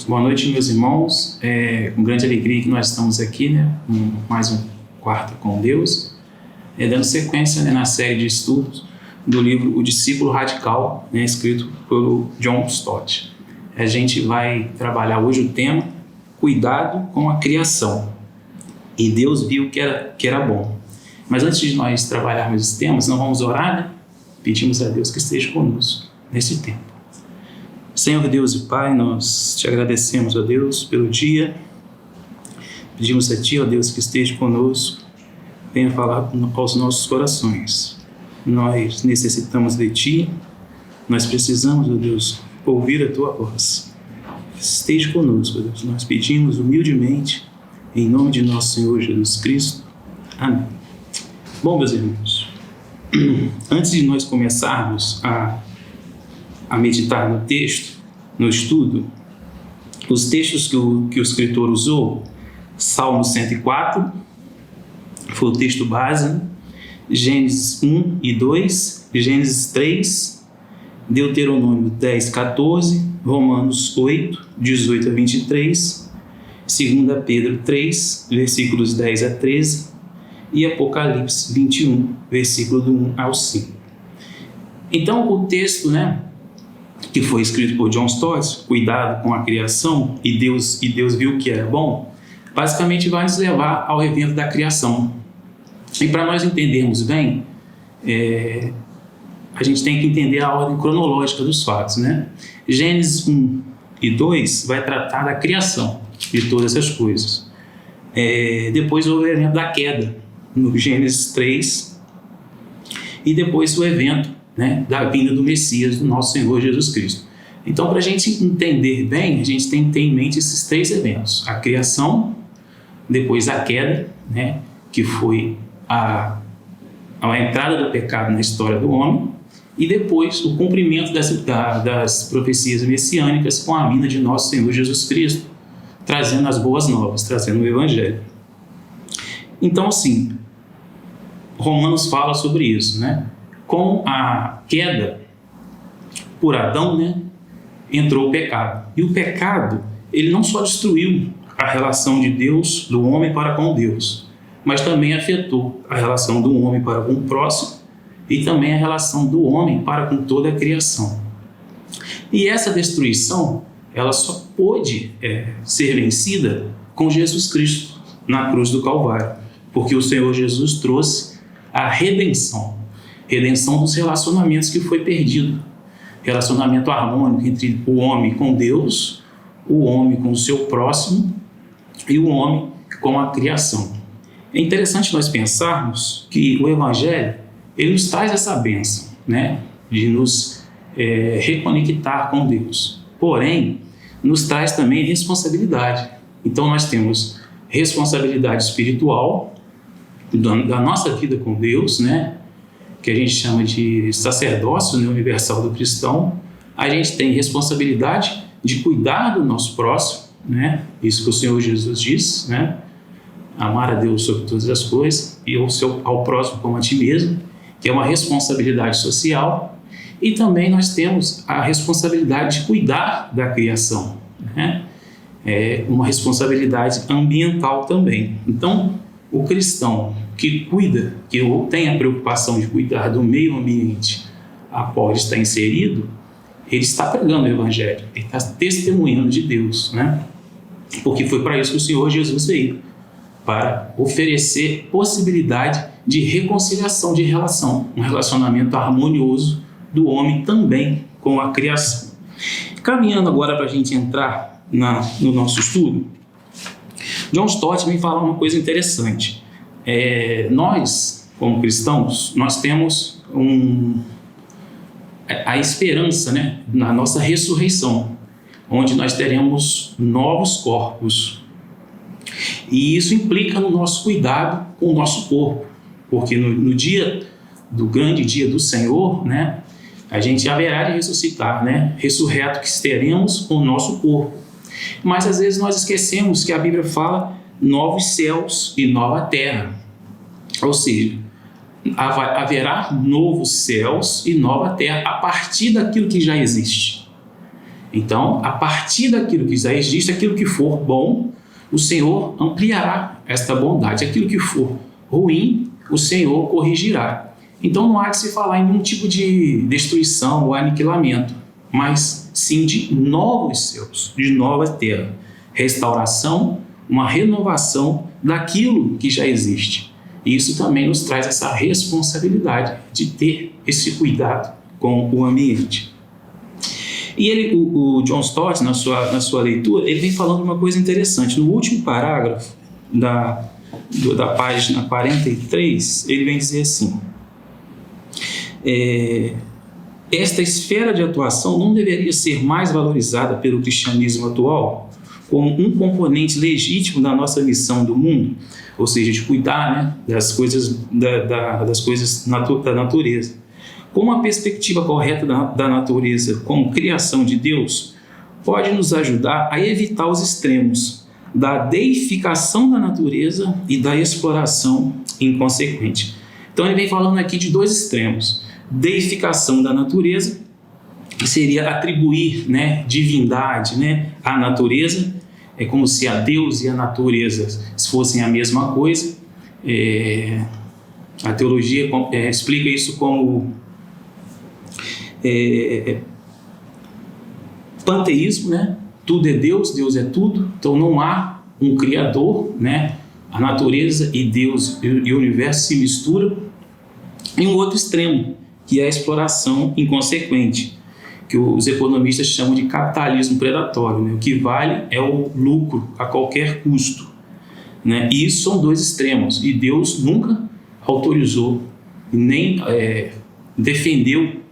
Boa noite, meus irmãos. Com grande alegria que nós estamos aqui, né? Mais um quarto com Deus, dando sequência, né, na série de estudos do livro O Discípulo Radical, né, escrito pelo John Stott. A gente vai trabalhar hoje o tema Cuidado com a Criação. E Deus viu que era bom. Mas antes de nós trabalharmos esses temas, nós vamos orar, né? Pedimos a Deus que esteja conosco nesse tempo. Senhor Deus e Pai, nós te agradecemos, ó Deus, pelo dia. Pedimos a Ti, ó Deus, que esteja conosco, venha falar aos nossos corações. Nós necessitamos de Ti, nós precisamos, ó Deus, ouvir a Tua voz. Esteja conosco, ó Deus, nós pedimos humildemente, em nome de nosso Senhor Jesus Cristo. Amém. Bom, meus irmãos, antes de nós começarmos a meditar no texto, no estudo, os textos que o escritor usou, Salmo 104, foi o texto base, Gênesis 1 e 2, Gênesis 3, Deuteronômio 10, 14, Romanos 8, 18 a 23, 2 Pedro 3, versículos 10 a 13 e Apocalipse 21, versículo do 1 ao 5. Então, o texto, né, que foi escrito por John Stott, Cuidado com a Criação, e Deus viu que era bom, basicamente vai nos levar ao evento da criação. E para nós entendermos bem, a gente tem que entender a ordem cronológica dos fatos, né? Gênesis 1 e 2 vai tratar da criação de todas essas coisas. Depois houve o evento da queda, no Gênesis 3, e depois o evento, né, da vinda do Messias, do nosso Senhor Jesus Cristo. Então, para a gente entender bem, a gente tem que ter em mente esses três eventos: a criação, depois a queda, né, que foi a entrada do pecado na história do homem, e depois o cumprimento das profecias messiânicas com a vinda de nosso Senhor Jesus Cristo, trazendo as boas novas, trazendo o Evangelho. Então, assim, Romanos fala sobre isso, né? Com a queda por Adão, né, entrou o pecado. E o pecado, ele não só destruiu a relação de Deus, do homem para com Deus, mas também afetou a relação do homem para com o próximo e também a relação do homem para com toda a criação. E essa destruição, ela só pôde ser vencida com Jesus Cristo na cruz do Calvário, porque o Senhor Jesus trouxe a redenção dos relacionamentos que foi perdido, relacionamento harmônico entre o homem com Deus, o homem com o seu próximo e o homem com a criação. É interessante nós pensarmos que o Evangelho, ele nos traz essa bênção, né, de nos reconectar com Deus, porém nos traz também responsabilidade. Então nós temos responsabilidade espiritual da nossa vida com Deus, né, que a gente chama de sacerdócio, né, universal do cristão. A gente tem responsabilidade de cuidar do nosso próximo, né, isso que o Senhor Jesus diz, né, amar a Deus sobre todas as coisas e ao próximo como a ti mesmo, que é uma responsabilidade social. E também nós temos a responsabilidade de cuidar da criação, né, uma responsabilidade ambiental também. Então, o cristão que cuida, que tem a preocupação de cuidar do meio ambiente a qual ele está inserido, ele está pregando o Evangelho, ele está testemunhando de Deus, né? Porque foi para isso que o Senhor Jesus veio, para oferecer possibilidade de reconciliação de relação, um relacionamento harmonioso do homem também com a criação. Caminhando agora para a gente entrar no nosso estudo, John Stott vem falar uma coisa interessante. Nós, como cristãos, nós temos a esperança, né, na nossa ressurreição, onde nós teremos novos corpos. E isso implica no nosso cuidado com o nosso corpo, porque no dia do grande dia do Senhor, né, a gente haverá de ressuscitar, né, ressurreto que teremos com o nosso corpo. Mas às vezes nós esquecemos que a Bíblia fala novos céus e nova terra. Ou seja, haverá novos céus e nova terra a partir daquilo que já existe. Então, a partir daquilo que já existe, aquilo que for bom, o Senhor ampliará esta bondade. Aquilo que for ruim, o Senhor corrigirá. Então, não há de se falar em nenhum tipo de destruição ou aniquilamento, mas sim de novos céus, de nova terra, restauração, uma renovação daquilo que já existe. E isso também nos traz essa responsabilidade de ter esse cuidado com o ambiente. E o John Stott, na sua leitura, ele vem falando uma coisa interessante. No último parágrafo da página 43, ele vem dizer assim: esta esfera de atuação não deveria ser mais valorizada pelo cristianismo atual como um componente legítimo da nossa missão do mundo, ou seja, de cuidar, né, das coisas da natureza. Como a perspectiva correta da natureza como criação de Deus pode nos ajudar a evitar os extremos da deificação da natureza e da exploração inconsequente. Então ele vem falando aqui de dois extremos: deificação da natureza, que seria atribuir, né, divindade, né, à natureza, é como se a Deus e a natureza fossem a mesma coisa. A teologia explica isso como panteísmo, né? Tudo é Deus, Deus é tudo, então não há um criador, né? A natureza e Deus e o universo se misturam. E um outro extremo, que é a exploração inconsequente, que os economistas chamam de capitalismo predatório, né? O que vale é o lucro a qualquer custo, né? E isso são dois extremos, e Deus nunca autorizou, nem defendeu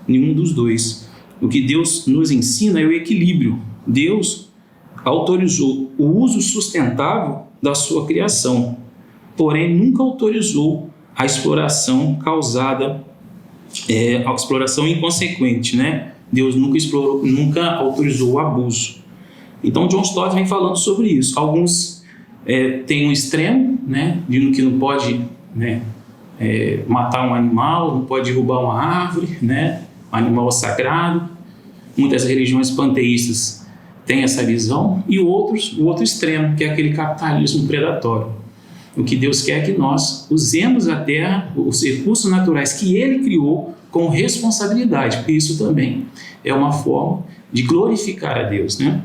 nenhum dos dois. O que Deus nos ensina é o equilíbrio. Deus autorizou o uso sustentável da sua criação, porém nunca autorizou a exploração causada, a exploração inconsequente, né? Deus nunca autorizou o abuso. Então John Stott vem falando sobre isso. Alguns têm um extremo, né, de que não pode, né, matar um animal, não pode derrubar uma árvore, né? Animal sagrado. Muitas religiões panteístas têm essa visão, e o outro extremo, que é aquele capitalismo predatório. O que Deus quer é que nós usemos a terra, os recursos naturais que Ele criou, com responsabilidade, porque isso também é uma forma de glorificar a Deus, né?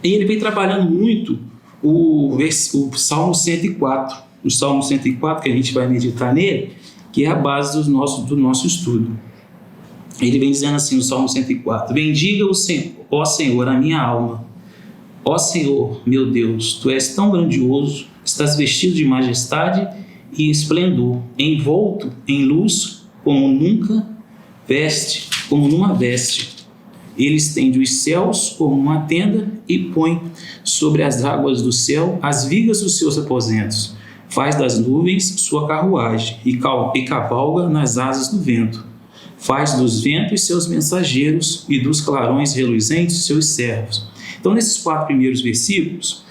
E ele vem trabalhando muito o Salmo 104, o Salmo 104, que a gente vai meditar nele, que é a base do nosso estudo. Ele vem dizendo assim no Salmo 104: bendiga o Senhor, ó Senhor, a minha alma. Ó Senhor, meu Deus, Tu és tão grandioso, estás vestido de majestade e esplendor, envolto em luz como numa veste. Ele estende os céus como uma tenda e põe sobre as águas do céu as vigas dos seus aposentos. Faz das nuvens sua carruagem e cavalga nas asas do vento. Faz dos ventos seus mensageiros e dos clarões reluzentes seus servos. Então, nesses 4 primeiros versículos,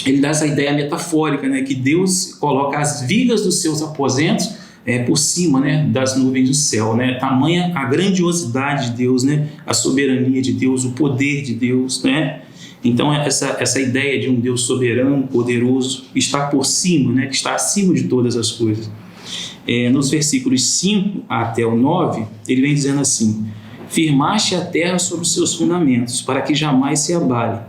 ele dá essa ideia metafórica, né, que Deus coloca as vigas dos seus aposentos por cima, né, das nuvens do céu, né? Tamanha a grandiosidade de Deus, né, a soberania de Deus, o poder de Deus, né? Então, essa ideia de um Deus soberano, poderoso, que está por cima, né, que está acima de todas as coisas. Nos versículos 5 até o 9, ele vem dizendo assim: firmaste a terra sobre os seus fundamentos, para que jamais se abale.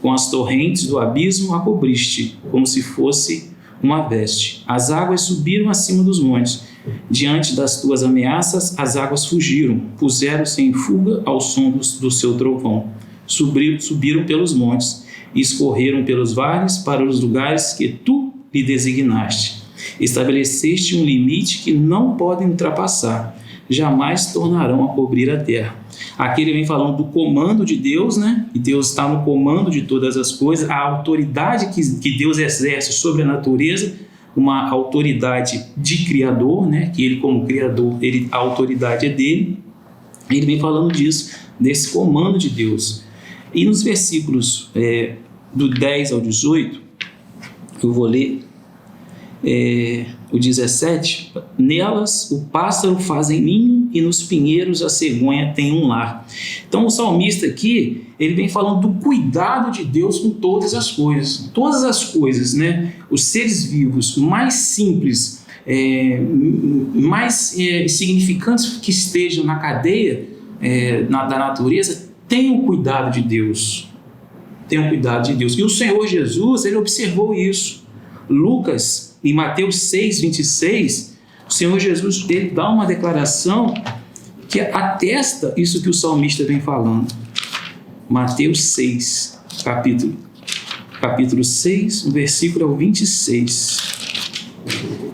Com as torrentes do abismo a cobriste, como se fosse uma veste. As águas subiram acima dos montes. Diante das tuas ameaças, as águas fugiram, puseram-se em fuga ao som do seu trovão. Subiram pelos montes e escorreram pelos vales para os lugares que tu lhe designaste. Estabeleceste um limite que não podem ultrapassar, jamais tornarão a cobrir a terra. Aqui ele vem falando do comando de Deus, né? E Deus está no comando de todas as coisas, a autoridade que Deus exerce sobre a natureza, uma autoridade de criador, né? Que ele, como criador, a autoridade é dele. Ele vem falando disso, desse comando de Deus. E nos versículos do 10 ao 18, eu vou ler. o 17, nelas o pássaro faz ninho e nos pinheiros a cegonha tem um lar. Então o salmista aqui, ele vem falando do cuidado de Deus com todas as coisas, né? Os seres vivos mais simples, mais significantes que estejam na cadeia da natureza, tenham cuidado de Deus. Tenham cuidado de Deus. E o Senhor Jesus, ele observou isso. Lucas, em Mateus 6, 26, o Senhor Jesus, ele dá uma declaração que atesta isso que o salmista vem falando. Mateus 6, capítulo 6, o versículo é o 26.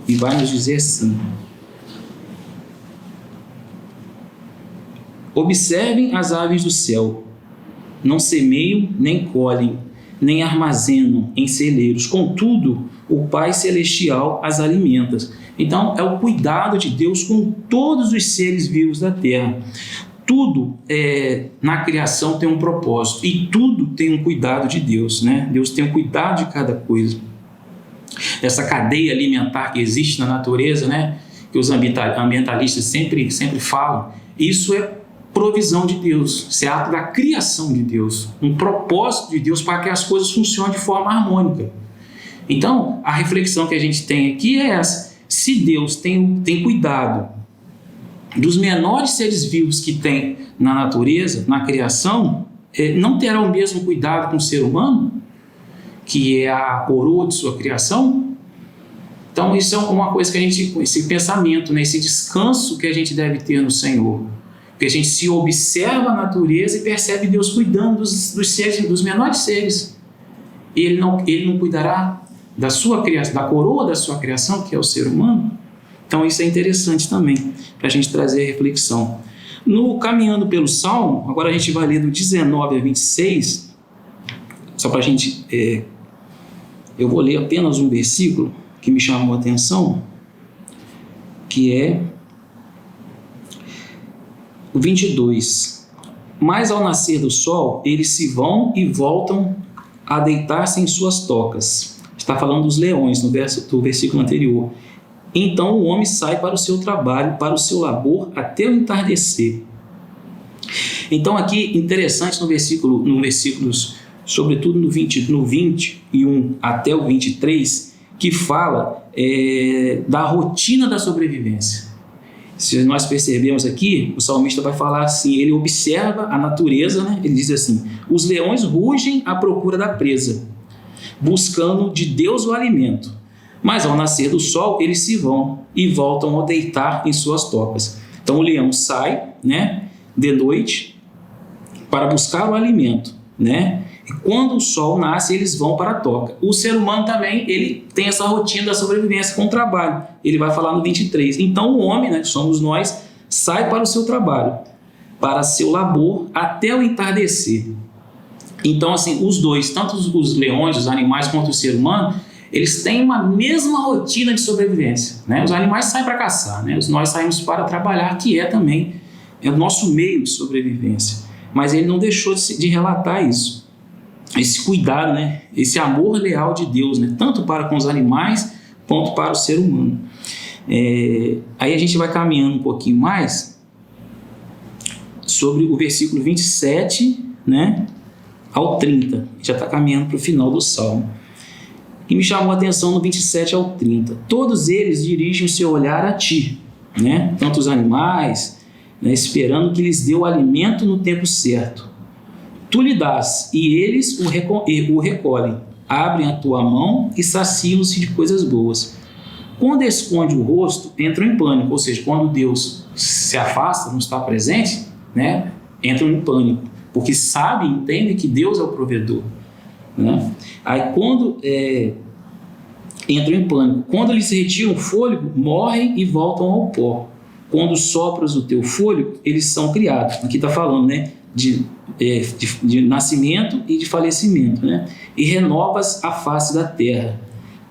E vai nos dizer assim: observem as aves do céu, não semeiam, nem colhem, nem armazenam em celeiros, contudo, o Pai Celestial as alimenta. Então, é o cuidado de Deus com todos os seres vivos da terra. Tudo na criação tem um propósito e tudo tem um cuidado de Deus, né? Deus tem um cuidado de cada coisa. Essa cadeia alimentar que existe na natureza, né? Que os ambientalistas sempre falam, isso é provisão de Deus, isso é ato da criação de Deus, um propósito de Deus para que as coisas funcionem de forma harmônica. Então, a reflexão que a gente tem aqui é essa: se Deus tem cuidado dos menores seres vivos que tem na natureza, na criação, não terá o mesmo cuidado com o ser humano, que é a coroa de sua criação? Então, isso é uma coisa que a gente, esse pensamento, né, esse descanso que a gente deve ter no Senhor. Porque a gente se observa a natureza e percebe Deus cuidando dos seres, dos menores seres. E Ele não cuidará da sua criação, da coroa da sua criação, que é o ser humano? Então isso é interessante também, para a gente trazer a reflexão. No Caminhando pelo Salmo, agora a gente vai ler do 19 a 26, só para a gente... eu vou ler apenas um versículo que me chamou a atenção, que é o 22. Mas ao nascer do sol, eles se vão e voltam a deitar-se em suas tocas. Está falando dos leões, do versículo anterior. Então o homem sai para o seu trabalho, para o seu labor, até o entardecer. Então aqui, interessante nos versículos, sobretudo no 21 até o 23, que fala da rotina da sobrevivência. Se nós percebemos aqui, o salmista vai falar assim, ele observa a natureza, né? Ele diz assim: os leões rugem à procura da presa, buscando de Deus o alimento. Mas ao nascer do sol, eles se vão e voltam a deitar em suas tocas. Então o leão sai, né, de noite para buscar o alimento, né? E quando o sol nasce, eles vão para a toca. O ser humano também, ele tem essa rotina da sobrevivência com o trabalho. Ele vai falar no 23. Então o homem, né, que somos nós, sai para o seu trabalho, para seu labor, até o entardecer. Então, assim, os dois, tanto os leões, os animais, quanto o ser humano, eles têm uma mesma rotina de sobrevivência, né? Os animais saem para caçar, né? Nós saímos para trabalhar, que também o nosso meio de sobrevivência. Mas ele não deixou de relatar isso. Esse cuidado, né? Esse amor leal de Deus, né? Tanto para com os animais quanto para o ser humano. Aí a gente vai caminhando um pouquinho mais sobre o versículo 27, né, ao 30. Já está caminhando para o final do Salmo. E me chamou a atenção no 27 ao 30. Todos eles dirigem o seu olhar a ti, né? Tanto os animais, né, esperando que lhes dê o alimento no tempo certo. Tu lhe dás, e eles o recolhem. Abrem a tua mão e saciam-se de coisas boas. Quando esconde o rosto, entram em pânico. Ou seja, quando Deus se afasta, não está presente, né, entram em pânico. Porque sabem, entendem que Deus é o provedor, né? Aí quando entram em pânico, quando eles retiram o fôlego, morrem e voltam ao pó. Quando sopras o teu fôlego, eles são criados. Aqui está falando, né, de nascimento e de falecimento, né? E renovas a face da terra.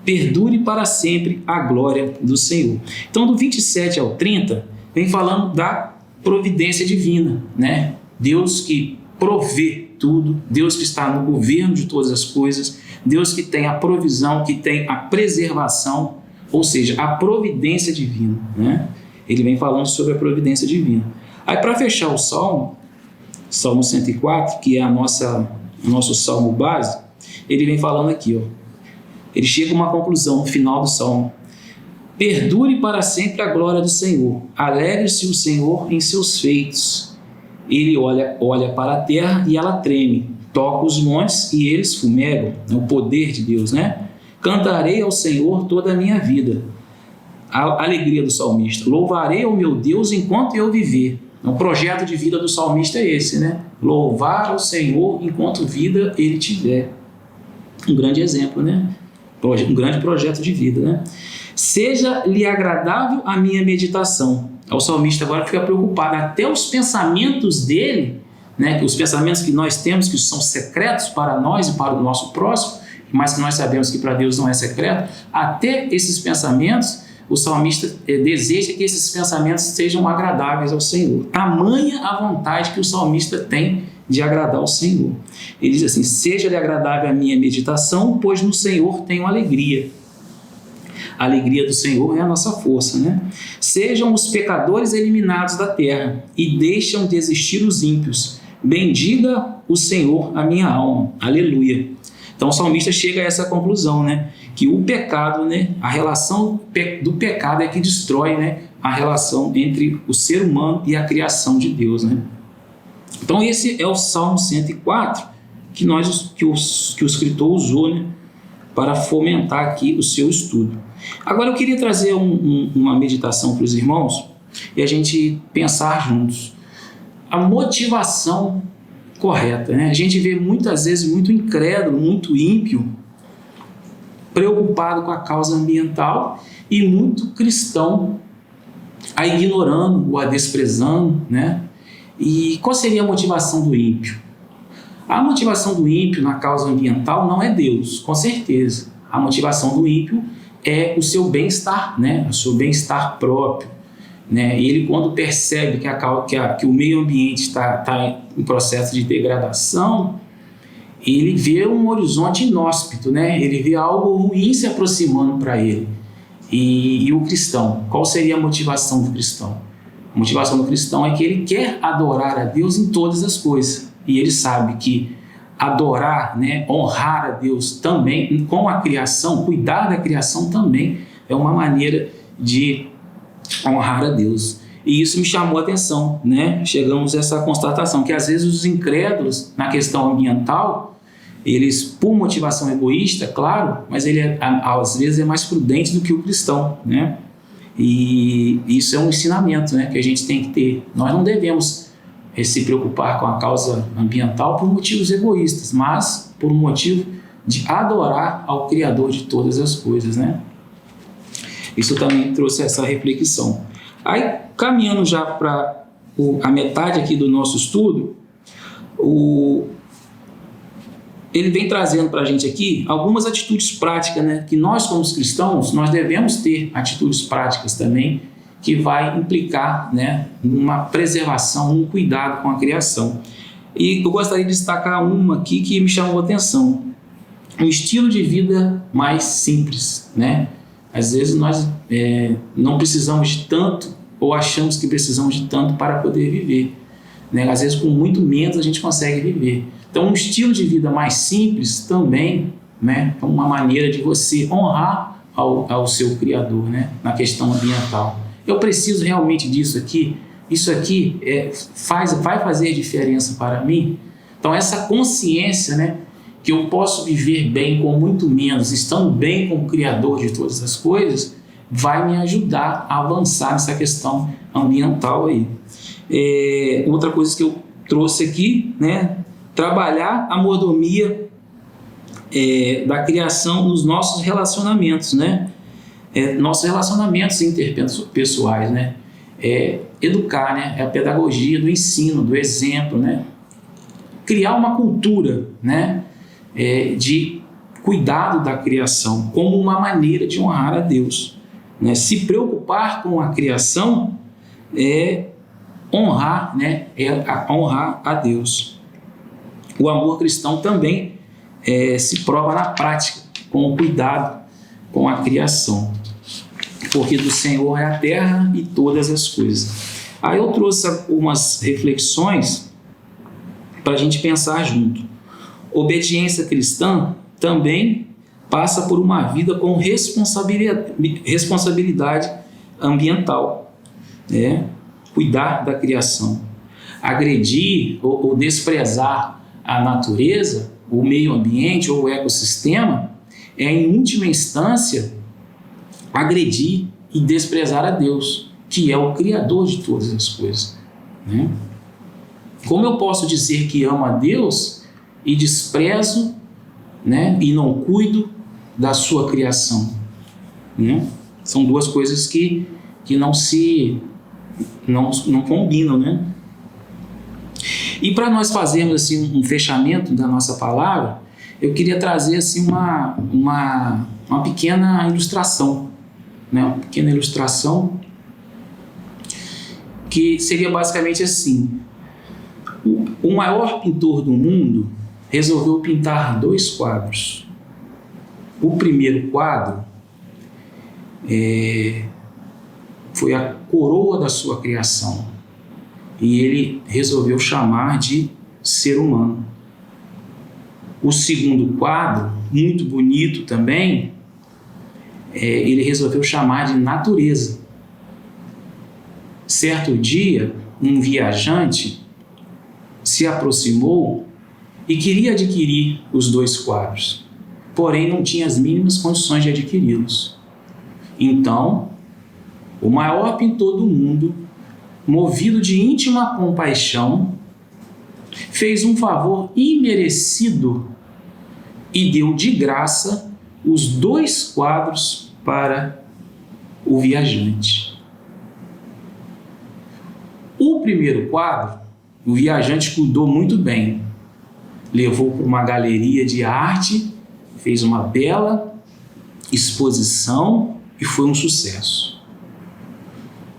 Perdure para sempre a glória do Senhor. Então, do 27 ao 30, vem falando da providência divina, né? Deus que provê tudo, Deus que está no governo de todas as coisas, Deus que tem a provisão, que tem a preservação, ou seja, a providência divina, né? Ele vem falando sobre a providência divina. Aí, para fechar o Salmo 104, que é o nosso Salmo base, ele vem falando aqui, ó. Ele chega a uma conclusão no final do Salmo. Perdure para sempre a glória do Senhor. Alegre-se o Senhor em seus feitos. Ele olha para a terra e ela treme. Toca os montes e eles fumegam. É o poder de Deus, né? Cantarei ao Senhor toda a minha vida. A alegria do salmista. Louvarei ao meu Deus enquanto eu viver. O projeto de vida do salmista é esse, né? Louvar ao Senhor enquanto vida ele tiver. Um grande exemplo, né? Um grande projeto de vida, né? Seja-lhe agradável a minha meditação. O salmista agora fica preocupado. Até os pensamentos dele, né? Os pensamentos que nós temos, que são secretos para nós e para o nosso próximo, mas que nós sabemos que para Deus não é secreto, até esses pensamentos, o salmista deseja que esses pensamentos sejam agradáveis ao Senhor. Tamanha a vontade que o salmista tem de agradar ao Senhor. Ele diz assim: seja-lhe agradável a minha meditação, pois no Senhor tenho alegria. A alegria do Senhor é a nossa força, né? Sejam os pecadores eliminados da terra e deixam de existir os ímpios. Bendiga o Senhor a minha alma. Aleluia. Então o salmista chega a essa conclusão, né? Que o pecado, né? A relação do pecado é que destrói, né? A relação entre o ser humano e a criação de Deus, né? Então esse é o Salmo 104 que o escritor usou, né? Para fomentar aqui o seu estudo. Agora eu queria trazer uma meditação para os irmãos e a gente pensar juntos. A motivação correta, né? A gente vê muitas vezes muito incrédulo, muito ímpio, preocupado com a causa ambiental e muito cristão a ignorando ou a desprezando, né? E qual seria a motivação do ímpio? A motivação do ímpio na causa ambiental não é Deus, com certeza. A motivação do ímpio é o seu bem-estar, né? O seu bem-estar próprio, né? Ele, quando percebe que o meio ambiente está em processo de degradação, ele vê um horizonte inóspito, né? Ele vê algo ruim se aproximando para ele. E o cristão, qual seria a motivação do cristão? A motivação do cristão é que ele quer adorar a Deus em todas as coisas. E ele sabe que adorar, né, honrar a Deus também, com a criação, cuidar da criação também é uma maneira de honrar a Deus. E isso me chamou a atenção, né? Chegamos a essa constatação, que às vezes os incrédulos na questão ambiental, eles, por motivação egoísta, claro, mas ele às vezes é mais prudente do que o cristão, né? E isso é um ensinamento, né, que a gente tem que ter. Nós não devemos se preocupar com a causa ambiental por motivos egoístas, mas por um motivo de adorar ao Criador de todas as coisas, né? Isso também trouxe essa reflexão. Aí, caminhando já para a metade aqui do nosso estudo, ele vem trazendo para a gente aqui algumas atitudes práticas, né? Que nós, como cristãos, nós devemos ter atitudes práticas também, que vai implicar, né, uma preservação, um cuidado com a criação. E eu gostaria de destacar uma aqui que me chamou a atenção. Um estilo de vida mais simples, né? Às vezes nós não precisamos de tanto, ou achamos que precisamos de tanto para poder viver, né? Às vezes com muito menos a gente consegue viver. Então um estilo de vida mais simples também, né, é uma maneira de você honrar ao seu Criador, né, na questão ambiental. Eu preciso realmente disso aqui? Isso aqui vai fazer diferença para mim? Então essa consciência, né, que eu posso viver bem com muito menos, estando bem com o Criador de todas as coisas, vai me ajudar a avançar nessa questão ambiental aí. Outra coisa que eu trouxe aqui, né, trabalhar a mordomia da criação nos nossos relacionamentos, né? Nossos relacionamentos interpessoais, né? Educar, né? É a pedagogia do ensino, do exemplo, né? Criar uma cultura, né? De cuidado da criação como uma maneira de honrar a Deus, né? Se preocupar com a criação é honrar, né? Honrar a Deus. O amor cristão também se prova na prática, com o cuidado com a criação. porque do Senhor é a terra e todas as coisas. Aí eu trouxe algumas reflexões para a gente pensar junto. Obediência cristã também passa por uma vida com responsabilidade ambiental, né? Cuidar da criação. Agredir ou desprezar a natureza, o meio ambiente ou o ecossistema é, em última instância, agredir e desprezar a Deus, que é o Criador de todas as coisas, né? Como eu posso dizer que amo a Deus e desprezo, né, e não cuido da sua criação, né? São duas coisas que não combinam, né? E para nós fazermos assim um fechamento da nossa palavra, eu queria trazer assim uma pequena ilustração, né? Uma pequena ilustração que seria basicamente assim: o maior pintor do mundo resolveu pintar 2 quadros. O primeiro quadro foi a coroa da sua criação, e ele resolveu chamar de ser humano. O segundo quadro, muito bonito também, ele resolveu chamar de natureza. Certo dia, um viajante se aproximou e queria adquirir os 2 quadros, porém não tinha as mínimas condições de adquiri-los. Então, o maior pintor do mundo, movido de íntima compaixão, fez um favor imerecido e deu de graça os 2 quadros para o viajante. O primeiro quadro, o viajante cuidou muito bem, levou para uma galeria de arte, fez uma bela exposição e foi um sucesso.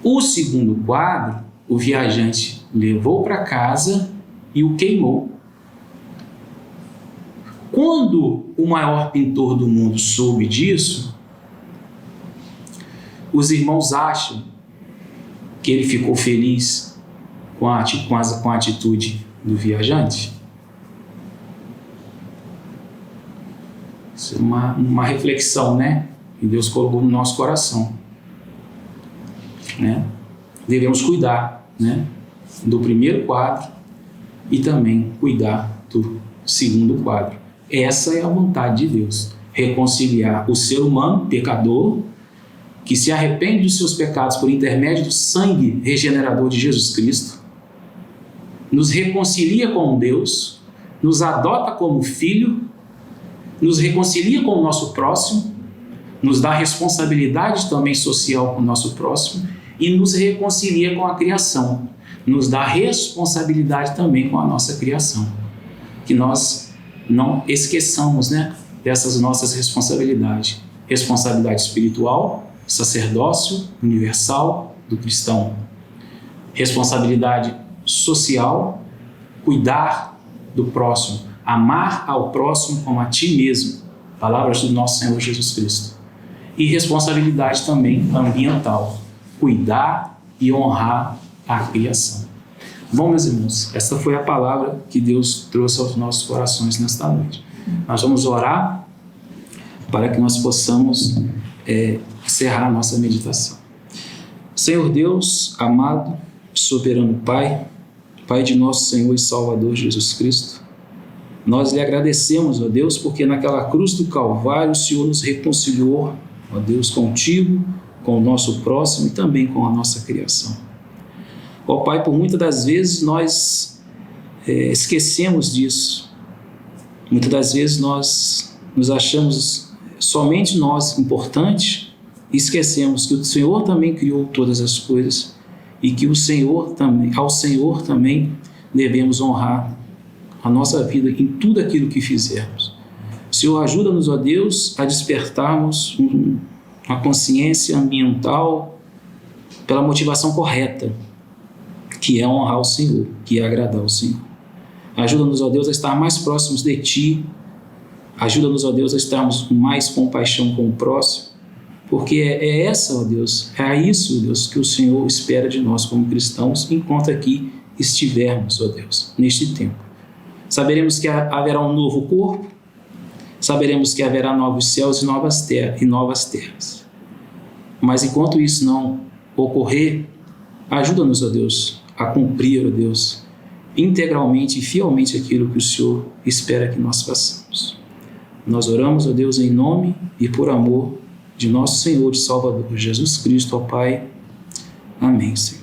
O segundo quadro, o viajante levou para casa e o queimou. Quando o maior pintor do mundo soube disso, os irmãos acham que ele ficou feliz com a atitude do viajante? Isso é uma reflexão, né? Que Deus colocou no nosso coração, né? Devemos cuidar, né, do primeiro quadro e também cuidar do segundo quadro. Essa é a vontade de Deus: reconciliar o ser humano pecador, que se arrepende dos seus pecados por intermédio do sangue regenerador de Jesus Cristo, nos reconcilia com Deus, nos adota como filho, nos reconcilia com o nosso próximo, nos dá responsabilidade também social com o nosso próximo e nos reconcilia com a criação, nos dá responsabilidade também com a nossa criação. Que nós não esqueçamos, né, dessas nossas responsabilidades. Responsabilidade espiritual, sacerdócio universal do cristão. Responsabilidade social, cuidar do próximo, amar ao próximo como a ti mesmo. Palavras do nosso Senhor Jesus Cristo. E responsabilidade também ambiental, cuidar e honrar a criação. Bom, meus irmãos, essa foi a palavra que Deus trouxe aos nossos corações nesta noite. Nós vamos orar para que nós possamos encerrar a nossa meditação. Senhor Deus, amado, soberano Pai, Pai de nosso Senhor e Salvador Jesus Cristo, nós lhe agradecemos, ó Deus, porque naquela cruz do Calvário o Senhor nos reconciliou, ó Deus, contigo, com o nosso próximo e também com a nossa criação. Ó Pai, por muitas das vezes nós esquecemos disso. Muitas das vezes nós nos achamos somente nós importantes e esquecemos que o Senhor também criou todas as coisas e que ao Senhor também devemos honrar a nossa vida em tudo aquilo que fizermos. Senhor, ajuda-nos, ó Deus, a despertarmos uma consciência ambiental pela motivação correta, que é honrar o Senhor, que é agradar o Senhor. Ajuda-nos, ó Deus, a estar mais próximos de Ti. Ajuda-nos, ó Deus, a estarmos com mais compaixão com o próximo. Porque é essa, ó Deus, é isso, ó Deus, que o Senhor espera de nós como cristãos, enquanto aqui estivermos, ó Deus, neste tempo. Saberemos que haverá um novo corpo, saberemos que haverá novos céus e novas terras. Mas enquanto isso não ocorrer, ajuda-nos, ó Deus, a cumprir, ó Deus, integralmente e fielmente aquilo que o Senhor espera que nós façamos. Nós oramos, ó Deus, em nome e por amor de nosso Senhor e Salvador Jesus Cristo, ó Pai. Amém, Senhor.